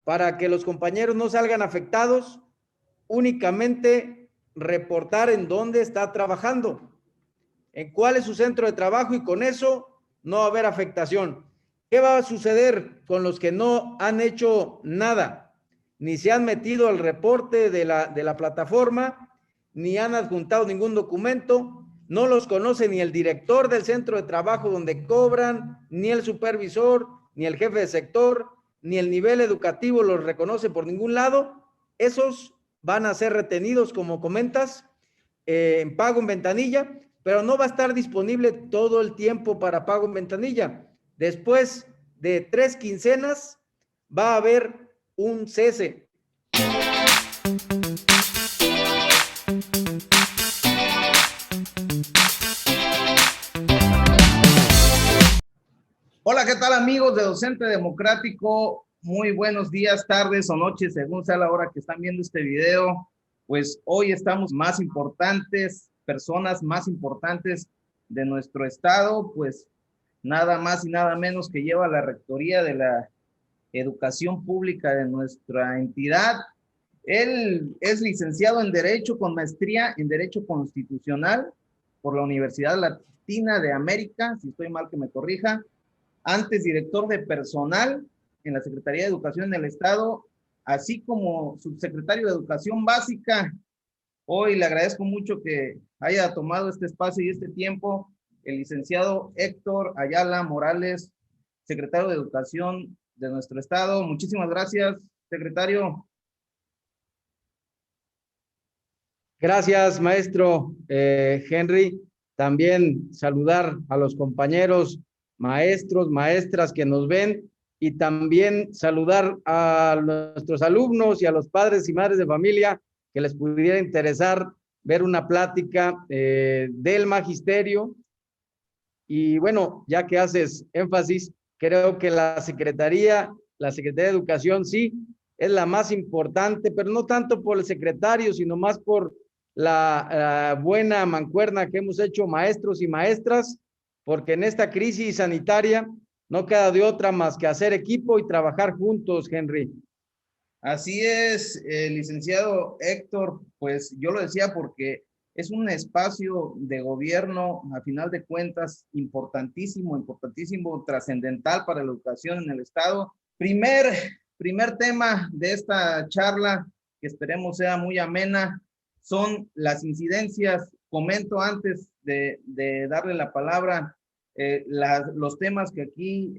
para que los compañeros no salgan afectados, únicamente reportar en dónde está trabajando, en cuál es su centro de trabajo, y con eso no va a haber afectación. ¿Qué va a suceder con los que no han hecho nada? Ni se han metido al reporte de la plataforma, ni han adjuntado ningún documento, no los conoce ni el director del centro de trabajo donde cobran, ni el supervisor, ni el jefe de sector, ni el nivel educativo los reconoce por ningún lado. Esos van a ser retenidos, como comentas, en pago en ventanilla, pero no va a estar disponible todo el tiempo para pago en ventanilla. Después de 3 quincenas va a haber un cese. Hola, ¿qué tal amigos de Docente Democrático? Muy buenos días, tardes o noches, según sea la hora que están viendo este video. Pues hoy estamos más importantes, personas más importantes de nuestro estado, pues nada más y nada menos que lleva la rectoría de la educación pública de nuestra entidad. Él es licenciado en Derecho con maestría en Derecho Constitucional por la Universidad Latina de América, si estoy mal que me corrija. Antes director de personal en la Secretaría de Educación del Estado, así como subsecretario de Educación Básica. Hoy le agradezco mucho que haya tomado este espacio y este tiempo el licenciado Héctor Ayala Morales, secretario de Educación de nuestro Estado. Muchísimas gracias, secretario. Gracias, maestro Henry. También saludar a los compañeros maestros, maestras que nos ven, y también saludar a nuestros alumnos y a los padres y madres de familia que les pudiera interesar ver una plática del magisterio. Y bueno, ya que haces énfasis, creo que la Secretaría de Educación sí es la más importante, pero no tanto por el secretario, sino más por la buena mancuerna que hemos hecho maestros y maestras, porque en esta crisis sanitaria no queda de otra más que hacer equipo y trabajar juntos, Henry. Así es, licenciado Héctor, pues yo lo decía porque es un espacio de gobierno, a final de cuentas, importantísimo, importantísimo, trascendental para la educación en el Estado. Primer tema de esta charla, que esperemos sea muy amena, son las incidencias. Comento antes de darle la palabra, los temas que aquí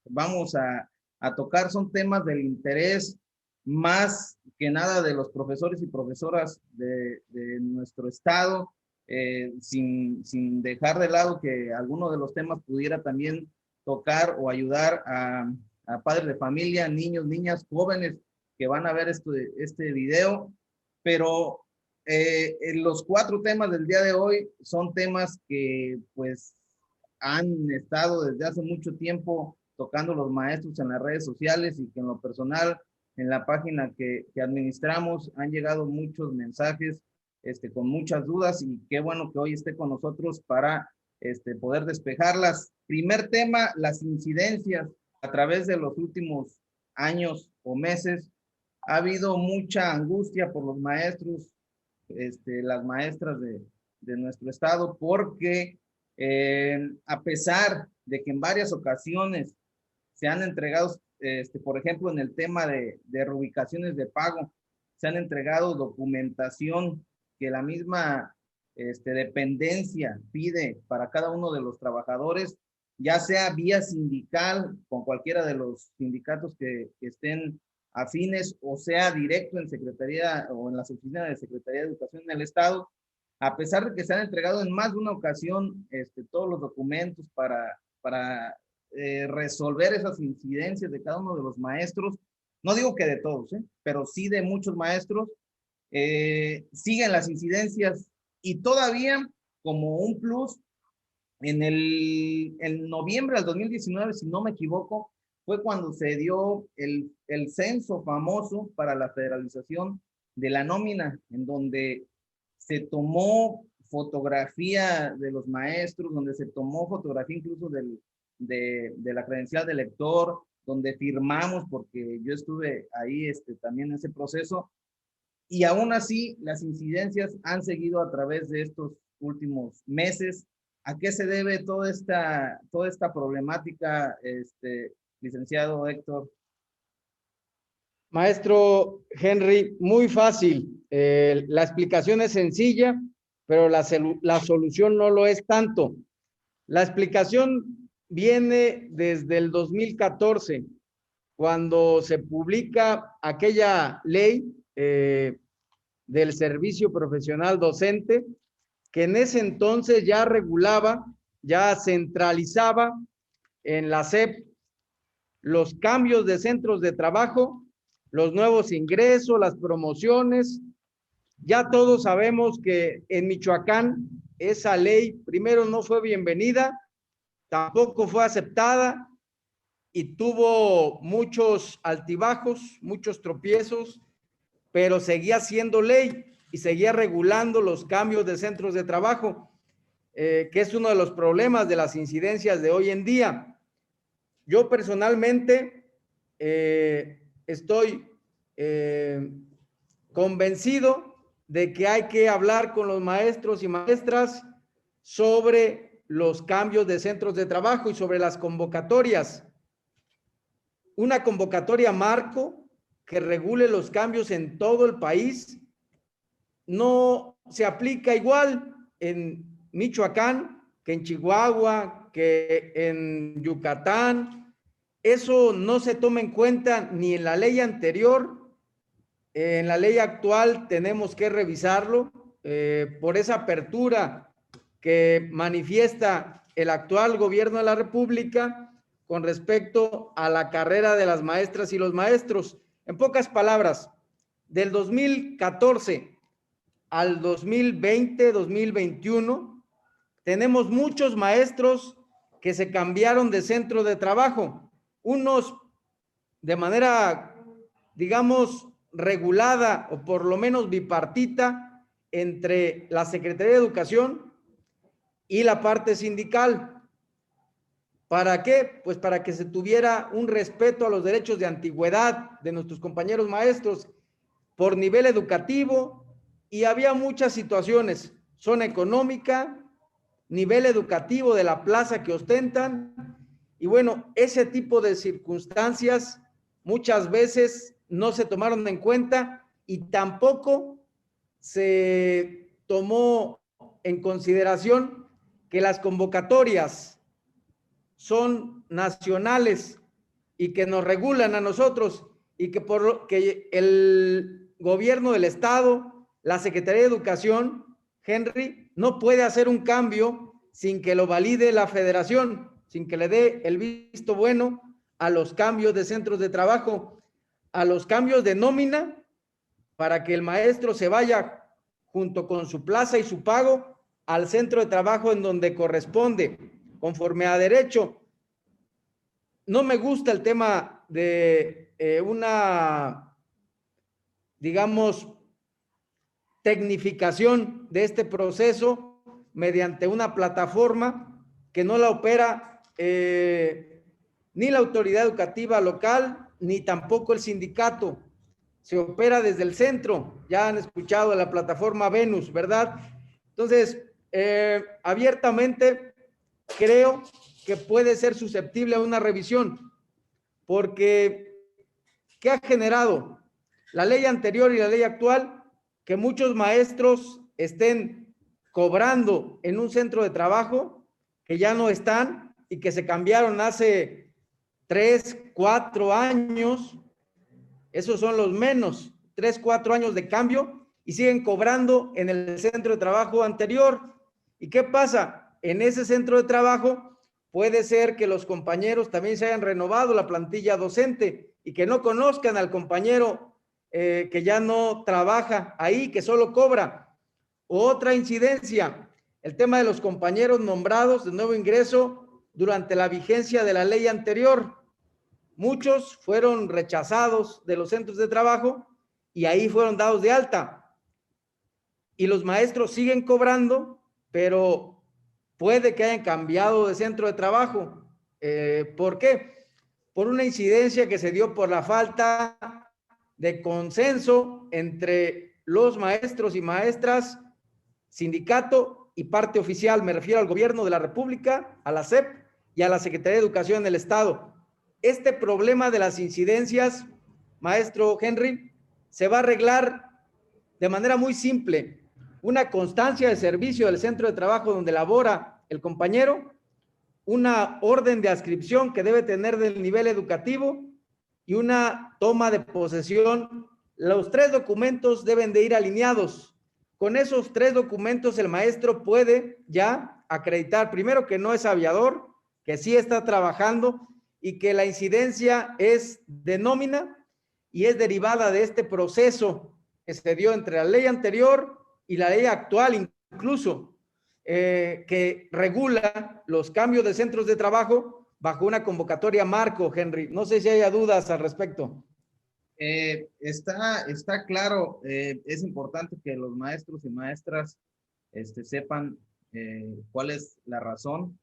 vamos a tocar son temas del interés más que nada de los profesores y profesoras de nuestro estado, sin dejar de lado que alguno de los temas pudiera también tocar o ayudar a padres de familia, niños, niñas, jóvenes que van a ver este video. Pero los 4 temas del día de hoy son temas que pues han estado desde hace mucho tiempo tocando los maestros en las redes sociales, y que en lo personal, en la página que administramos, han llegado muchos mensajes con muchas dudas, y qué bueno que hoy esté con nosotros para poder despejarlas. Primer tema, las incidencias. A través de los últimos años o meses ha habido mucha angustia por los maestros, las maestras de nuestro estado, porque a pesar de que en varias ocasiones se han entregado, por ejemplo, en el tema de reubicaciones de pago, se han entregado documentación que la misma dependencia pide para cada uno de los trabajadores, ya sea vía sindical, con cualquiera de los sindicatos que estén afines, o sea directo en Secretaría o en las oficinas de Secretaría de Educación en el Estado. A pesar de que se han entregado en más de una ocasión todos los documentos para resolver esas incidencias de cada uno de los maestros, no digo que de todos, pero sí de muchos maestros, siguen las incidencias, y todavía como un plus, en noviembre del 2019, si no me equivoco, fue cuando se dio el censo famoso para la federalización de la nómina, en donde se tomó fotografía de los maestros, donde se tomó fotografía incluso de la credencial del lector, donde firmamos, porque yo estuve ahí también en ese proceso, y aún así las incidencias han seguido a través de estos últimos meses. ¿A qué se debe toda esta problemática, licenciado Héctor? Maestro Henry, muy fácil. La explicación es sencilla, pero la solución no lo es tanto. La explicación viene desde el 2014, cuando se publica aquella ley del servicio profesional docente, que en ese entonces ya regulaba, ya centralizaba en la SEP los cambios de centros de trabajo, los nuevos ingresos, las promociones. Ya todos sabemos que en Michoacán esa ley primero no fue bienvenida, tampoco fue aceptada y tuvo muchos altibajos, muchos tropiezos, pero seguía siendo ley y seguía regulando los cambios de centros de trabajo, que es uno de los problemas de las incidencias de hoy en día. Yo personalmente estoy convencido de que hay que hablar con los maestros y maestras sobre los cambios de centros de trabajo y sobre las convocatorias. Una convocatoria marco que regule los cambios en todo el país no se aplica igual en Michoacán que en Chihuahua, que en Yucatán. Eso no se toma en cuenta ni en la ley anterior. En la ley actual tenemos que revisarlo por esa apertura que manifiesta el actual gobierno de la República con respecto a la carrera de las maestras y los maestros. En pocas palabras, del 2014 al 2020, 2021, tenemos muchos maestros que se cambiaron de centro de trabajo, unos de manera, digamos, regulada o por lo menos bipartita entre la Secretaría de Educación y la parte sindical. ¿Para qué? Pues para que se tuviera un respeto a los derechos de antigüedad de nuestros compañeros maestros por nivel educativo, y había muchas situaciones, zona económica, nivel educativo de la plaza que ostentan, y bueno, ese tipo de circunstancias muchas veces no se tomaron en cuenta y tampoco se tomó en consideración que las convocatorias son nacionales y que nos regulan a nosotros, y que por lo que el gobierno del estado, la Secretaría de Educación, Henry, no puede hacer un cambio sin que lo valide la federación, sin que le dé el visto bueno a los cambios de centros de trabajo, a los cambios de nómina, para que el maestro se vaya junto con su plaza y su pago al centro de trabajo en donde corresponde, conforme a derecho. No me gusta el tema de una, digamos, tecnificación de este proceso mediante una plataforma que no la opera ni la autoridad educativa local, ni tampoco el sindicato. Se opera desde el centro. Ya han escuchado de la plataforma Venus, ¿verdad? Entonces, abiertamente creo que puede ser susceptible a una revisión, porque ¿qué ha generado la ley anterior y la ley actual? Que muchos maestros estén cobrando en un centro de trabajo que ya no están y que se cambiaron hace 3, 4 años. Esos son los menos, 3, 4 años de cambio, y siguen cobrando en el centro de trabajo anterior. ¿Y qué pasa? En ese centro de trabajo puede ser que los compañeros también se hayan renovado la plantilla docente y que no conozcan al compañero que ya no trabaja ahí, que solo cobra. Otra incidencia, el tema de los compañeros nombrados de nuevo ingreso durante la vigencia de la ley anterior. Muchos fueron rechazados de los centros de trabajo y ahí fueron dados de alta. Y los maestros siguen cobrando, pero puede que hayan cambiado de centro de trabajo. ¿Por qué? por una incidencia que se dio por la falta de consenso entre los maestros y maestras, sindicato y parte oficial. Me refiero al gobierno de la República, a la SEP y a la Secretaría de Educación del Estado. Este problema de las incidencias, maestro Henry, se va a arreglar de manera muy simple. Una constancia de servicio del centro de trabajo donde labora el compañero, una orden de adscripción que debe tener del nivel educativo y una toma de posesión. Los 3 documentos deben de ir alineados. Con esos 3 documentos el maestro puede ya acreditar, primero, que no es aviador, que sí está trabajando y que la incidencia es de nómina y es derivada de este proceso que se dio entre la ley anterior y la ley actual, incluso, que regula los cambios de centros de trabajo bajo una convocatoria marco, Henry. No sé si haya dudas al respecto. Está claro, es importante que los maestros y maestras sepan cuál es la razón,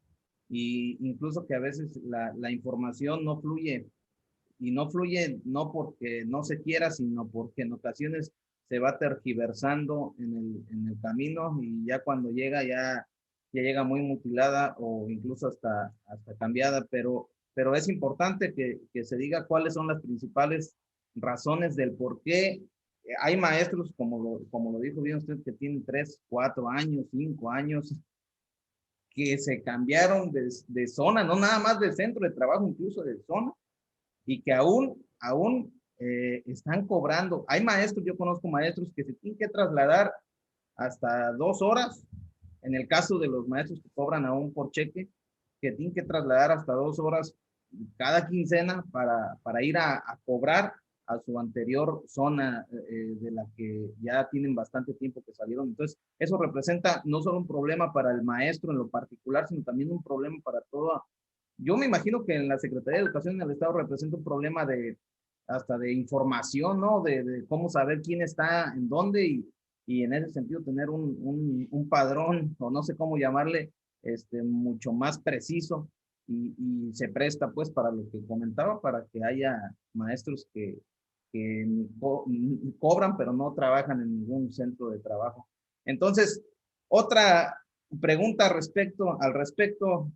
y incluso que a veces la información no fluye, y no fluye no porque no se quiera, sino porque en ocasiones se va tergiversando en el camino, y ya cuando llega, ya llega muy mutilada o incluso hasta cambiada, pero es importante que se diga cuáles son las principales razones del por qué hay maestros, como lo dijo bien usted, que tienen 3, 4 años, 5 años, que se cambiaron de zona, no nada más de centro de trabajo, incluso de zona, y que aún están cobrando. Hay maestros, yo conozco maestros que se tienen que trasladar hasta 2 horas, en el caso de los maestros que cobran aún por cheque, que tienen que trasladar hasta 2 horas cada quincena para ir a cobrar a su anterior zona, de la que ya tienen bastante tiempo que salieron. Entonces, eso representa no solo un problema para el maestro en lo particular, sino también un problema para toda. Yo me imagino que en la Secretaría de Educación en el Estado representa un problema hasta de información, ¿no? De cómo saber quién está en dónde, y en ese sentido tener un padrón, o no sé cómo llamarle, mucho más preciso, y se presta pues para lo que comentaba, para que haya maestros que cobran pero no trabajan en ningún centro de trabajo. Entonces, otra pregunta al respecto,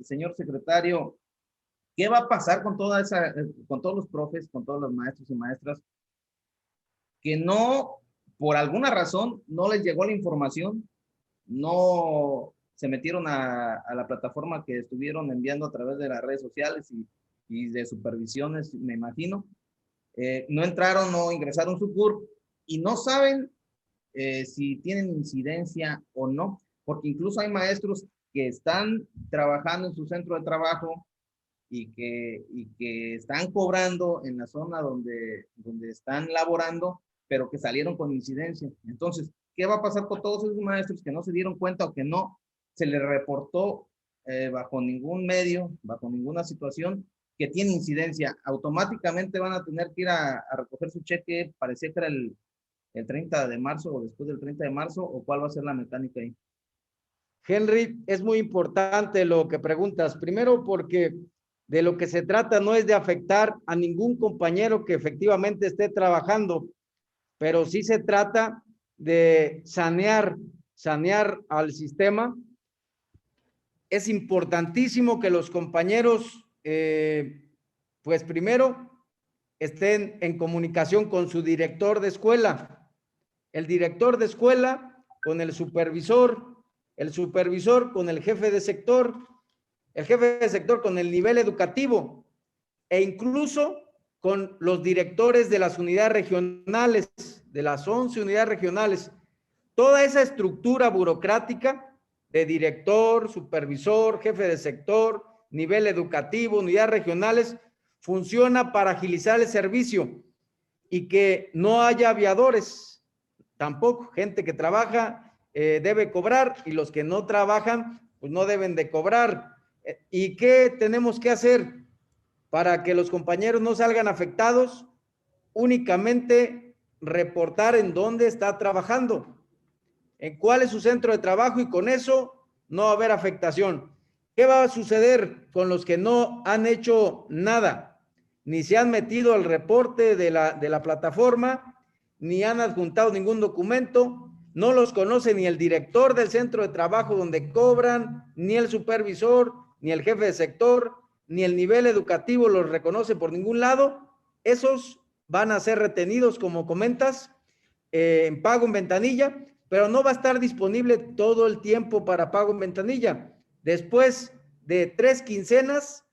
señor secretario, ¿qué va a pasar con con todos los profes, con todos los maestros y maestras que no, por alguna razón, no les llegó la información, no se metieron a la plataforma que estuvieron enviando a través de las redes sociales y de supervisiones, me imagino, no entraron, no ingresaron su CURP, y no saben si tienen incidencia o no, porque incluso hay maestros que están trabajando en su centro de trabajo y que están cobrando en la zona donde están laborando, pero que salieron con incidencia. Entonces, ¿qué va a pasar con todos esos maestros que no se dieron cuenta o que no se les reportó bajo ningún medio, bajo ninguna situación, que tiene incidencia? Automáticamente van a tener que ir a recoger su cheque, parecía que era el 30 de marzo o después del 30 de marzo, o cuál va a ser la mecánica ahí. Henry, es muy importante lo que preguntas. Primero, porque de lo que se trata no es de afectar a ningún compañero que efectivamente esté trabajando, pero sí se trata de sanear al sistema. Es importantísimo que los compañeros, pues primero, estén en comunicación con su director de escuela, el director de escuela con el supervisor con el jefe de sector, el jefe de sector con el nivel educativo, e incluso con los directores de las unidades regionales, de las 11 unidades regionales. Toda esa estructura burocrática de director, supervisor, jefe de sector, nivel educativo, unidades regionales, funciona para agilizar el servicio y que no haya aviadores, tampoco. Gente que trabaja debe cobrar, y los que no trabajan pues no deben de cobrar. ¿Y qué tenemos que hacer para que los compañeros no salgan afectados? Únicamente reportar en dónde está trabajando, en cuál es su centro de trabajo, y con eso no va a haber afectación. ¿Qué va a suceder con los que no han hecho nada? Ni se han metido al reporte de la plataforma, ni han adjuntado ningún documento, no los conoce ni el director del centro de trabajo donde cobran, ni el supervisor, ni el jefe de sector, ni el nivel educativo los reconoce por ningún lado. Esos van a ser retenidos, como comentas, en pago en ventanilla, pero no va a estar disponible todo el tiempo para pago en ventanilla. Después de 3 quincenas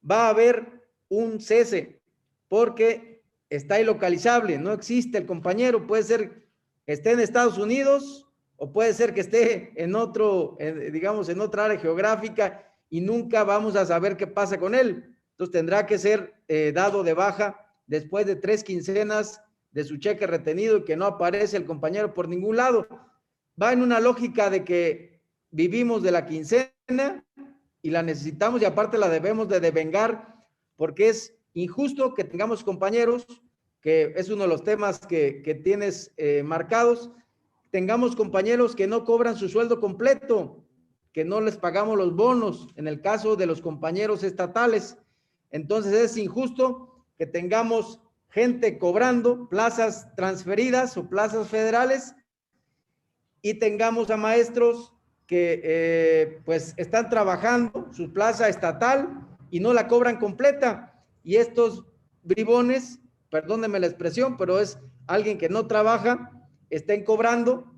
va a haber un cese porque está ilocalizable, no existe el compañero, puede ser que esté en Estados Unidos o puede ser que esté en otro, digamos, en otra área geográfica y nunca vamos a saber qué pasa con él. Entonces tendrá que ser dado de baja después de 3 quincenas de su cheque retenido y que no aparece el compañero por ningún lado. Va en una lógica de que vivimos de la quincena y la necesitamos y aparte la debemos de devengar porque es injusto que tengamos compañeros, que es uno de los temas que tienes marcados, tengamos compañeros que no cobran su sueldo completo, que no les pagamos los bonos, en el caso de los compañeros estatales. Entonces es injusto que tengamos gente cobrando plazas transferidas o plazas federales y tengamos a maestros que pues están trabajando su plaza estatal y no la cobran completa. Y estos bribones, perdónenme la expresión, pero es alguien que no trabaja, estén cobrando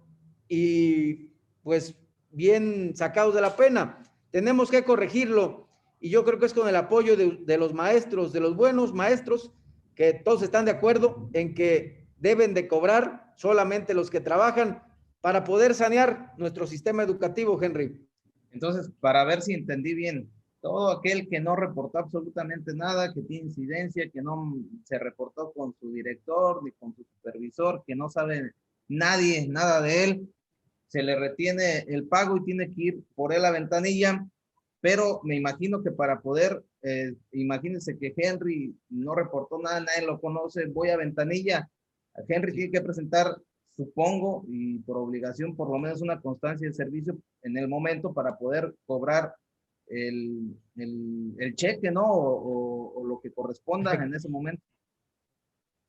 y pues bien sacados de la pena. Tenemos que corregirlo y yo creo que es con el apoyo de los maestros, de los buenos maestros, que todos están de acuerdo en que deben de cobrar solamente los que trabajan para poder sanear nuestro sistema educativo, Henry. Entonces, para ver si entendí bien, todo aquel que no reportó absolutamente nada, que tiene incidencia, que no se reportó con su director ni con su supervisor, que no sabe nadie nada de él, se le retiene el pago y tiene que ir por él a ventanilla, pero me imagino que para poder, imagínense que Henry no reportó nada, nadie lo conoce, voy a ventanilla, Henry tiene que presentar, supongo, y por obligación, por lo menos una constancia de servicio en el momento para poder cobrar el cheque, ¿no? O lo que corresponda en ese momento.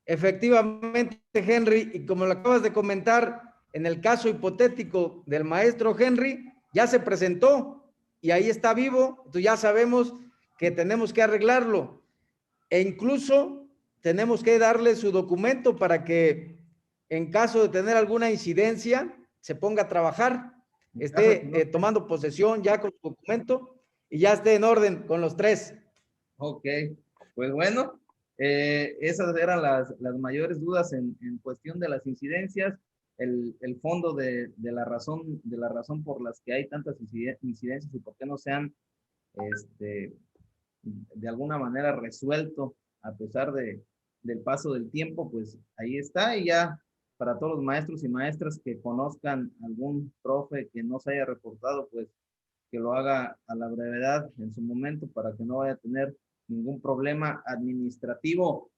Efectivamente, Henry, y como lo acabas de comentar, en el caso hipotético del maestro Henry, ya se presentó y ahí está vivo, entonces ya sabemos que tenemos que arreglarlo e incluso tenemos que darle su documento para que en caso de tener alguna incidencia se ponga a trabajar, esté tomando posesión ya con su documento y ya esté en orden con los 3. Ok, pues bueno, esas eran las mayores dudas en cuestión de las incidencias, el fondo de la razón por las que hay tantas incidencias y por qué no se han de alguna manera resuelto a pesar del paso del tiempo, pues ahí está. Y ya para todos los maestros y maestras que conozcan algún profe que no se haya reportado, pues que lo haga a la brevedad en su momento para que no vaya a tener ningún problema administrativo.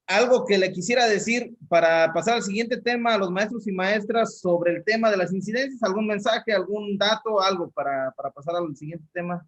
Algo que le quisiera decir para pasar al siguiente tema a los maestros y maestras sobre el tema de las incidencias, algún mensaje, algún dato, algo para pasar al siguiente tema.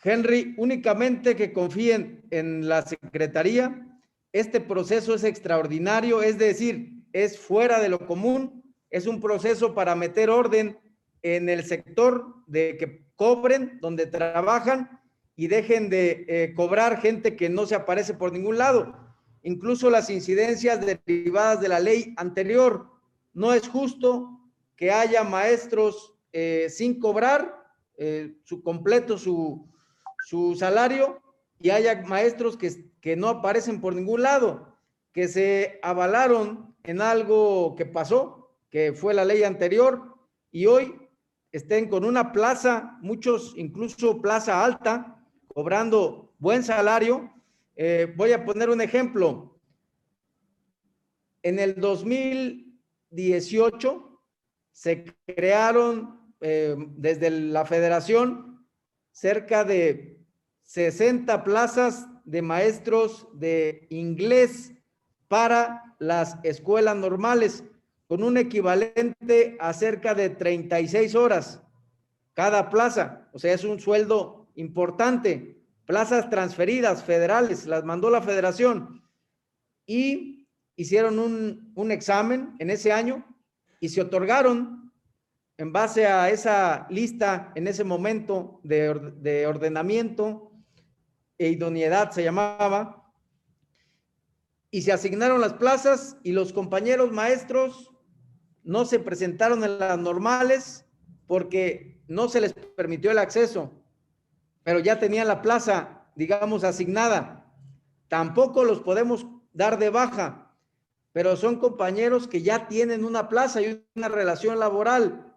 Henry, únicamente que confíen en la Secretaría. Este proceso es extraordinario, es decir, es fuera de lo común, es un proceso para meter orden en el sector de que cobren donde trabajan y dejen de cobrar gente que no se aparece por ningún lado. Incluso las incidencias derivadas de la ley anterior. No es justo que haya maestros sin cobrar su completo, su salario y haya maestros que no aparecen por ningún lado, que se avalaron en algo que pasó, que fue la ley anterior y hoy estén con una plaza, muchos incluso plaza alta, cobrando buen salario. Voy a poner un ejemplo. En el 2018 se crearon desde la federación cerca de 60 plazas de maestros de inglés para las escuelas normales, con un equivalente a cerca de 36 horas. cada plaza, o sea, es un sueldo importante. Plazas transferidas federales, las mandó la federación y hicieron un examen en ese año y se otorgaron en base a esa lista en ese momento de ordenamiento e idoneidad se llamaba, y se asignaron las plazas y los compañeros maestros no se presentaron en las normales porque no se les permitió el acceso, pero ya tenían la plaza, digamos, asignada. Tampoco los podemos dar de baja, pero son compañeros que ya tienen una plaza y una relación laboral,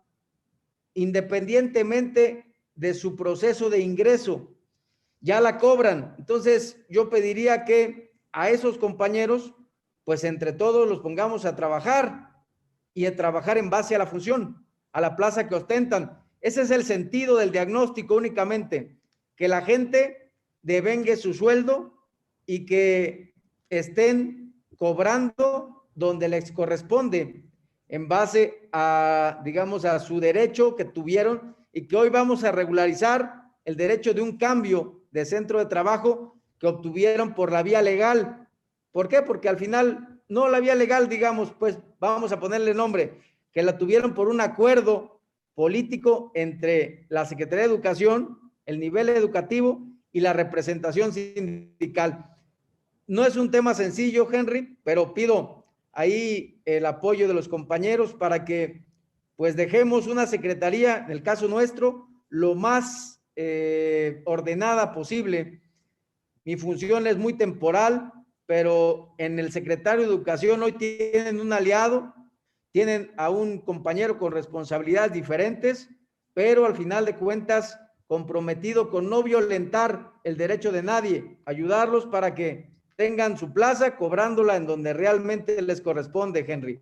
independientemente de su proceso de ingreso, ya la cobran. Entonces, yo pediría que a esos compañeros, pues entre todos los pongamos a trabajar y a trabajar en base a la función, a la plaza que ostentan. Ese es el sentido del diagnóstico únicamente, que la gente devengue su sueldo y que estén cobrando donde les corresponde en base a, digamos, a su derecho que tuvieron y que hoy vamos a regularizar el derecho de un cambio de centro de trabajo que obtuvieron por la vía legal. ¿Por qué? Porque al final, no la vía legal, digamos, pues vamos a ponerle nombre, que la tuvieron por un acuerdo político entre la Secretaría de Educación, el nivel educativo y la representación sindical. No es un tema sencillo, Henry, pero pido ahí el apoyo de los compañeros para que pues dejemos una secretaría, en el caso nuestro, lo más ordenada posible. Mi función es muy temporal, pero en el secretario de Educación hoy tienen un aliado, tienen a un compañero con responsabilidades diferentes, pero al final de cuentas comprometido con no violentar el derecho de nadie, ayudarlos para que tengan su plaza cobrándola en donde realmente les corresponde, Henry.